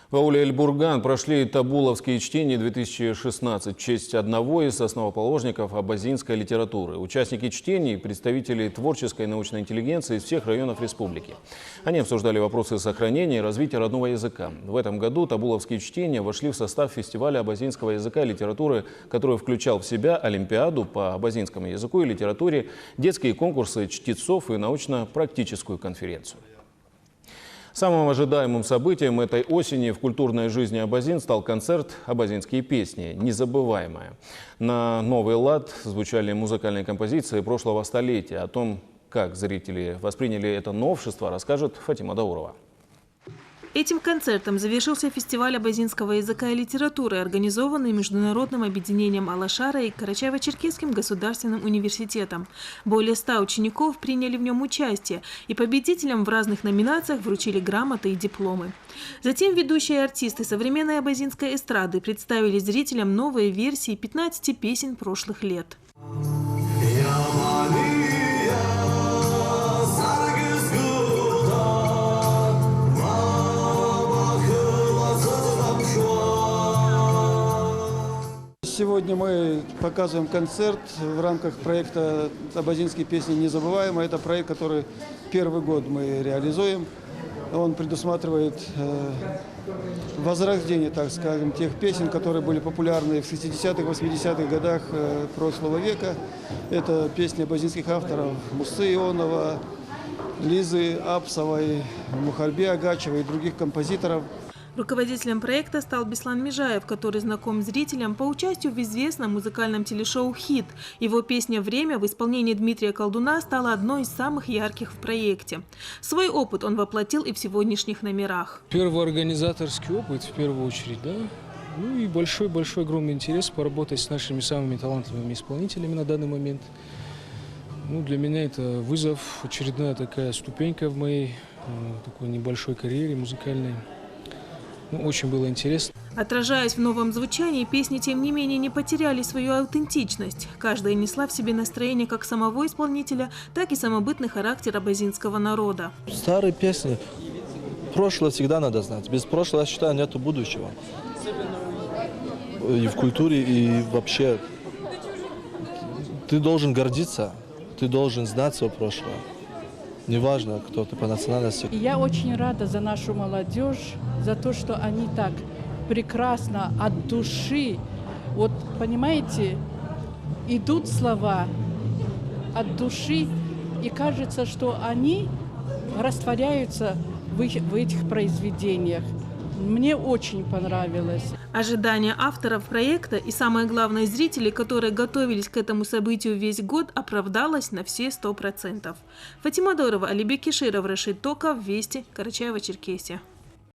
В ауле Эль-Бурган прошли табуловские чтения 2016 в честь одного из основоположников абазинской литературы. Участники чтений – представители творческой и научной интеллигенции из всех районов республики. Они обсуждали вопросы сохранения и развития родного языка. В этом году табуловские чтения вошли в состав фестиваля абазинского языка и литературы, который включал в себя олимпиаду по абазинскому языку и литературе, детские конкурсы чтецов и научно-практическую конференцию. Самым ожидаемым событием этой осени в культурной жизни Абазин стал концерт «Абазинские песни. Незабываемая». На новый лад звучали музыкальные композиции прошлого столетия. О том, как зрители восприняли это новшество, расскажет Фатима Даурова. Этим концертом завершился фестиваль абазинского языка и литературы, организованный Международным объединением Алашара и Карачаево-Черкесским государственным университетом. Более 100 учеников приняли в нем участие, и победителям в разных номинациях вручили грамоты и дипломы. Затем ведущие артисты современной абазинской эстрады представили зрителям новые версии 15 песен прошлых лет. Сегодня мы показываем концерт в рамках проекта «Абазинские песни. Незабываемые». Это проект, который первый год мы реализуем. Он предусматривает возрождение, так скажем, тех песен, которые были популярны в 60-х, 80-х годах прошлого века. Это песни абазинских авторов Мусы Ионова, Лизы Апсовой, Мухарби Агачевой и других композиторов. Руководителем проекта стал Беслан Межаев, который знаком зрителям по участию в известном музыкальном телешоу «Хит». Его песня «Время» в исполнении Дмитрия Колдуна стала одной из самых ярких в проекте. Свой опыт он воплотил и в сегодняшних номерах. Первый организаторский опыт, в первую очередь, да. Ну и большой огромный интерес поработать с нашими самыми талантливыми исполнителями на данный момент. Ну, для меня это вызов, очередная такая ступенька в моей такой небольшой карьере музыкальной. Ну, очень было интересно. Отражаясь в новом звучании, песни, тем не менее, не потеряли свою аутентичность. Каждая несла в себе настроение как самого исполнителя, так и самобытный характер абазинского народа. Старые песни. Прошлое всегда надо знать. Без прошлого, я считаю, нету будущего. И в культуре, и вообще. Ты должен гордиться, ты должен знать свое прошлое. Неважно, кто ты по национальности. Я очень рада за нашу молодежь, за то, что они так прекрасно от души, вот понимаете, идут слова от души, и кажется, что они растворяются в этих произведениях. Мне очень понравилось. Ожидания авторов проекта и, самое главное, зрителей, которые готовились к этому событию весь год, оправдалось на все 100%. Фатима Даурова, Алибек Киширов, Рашид Токов, Вести, Карачаево-Черкесия.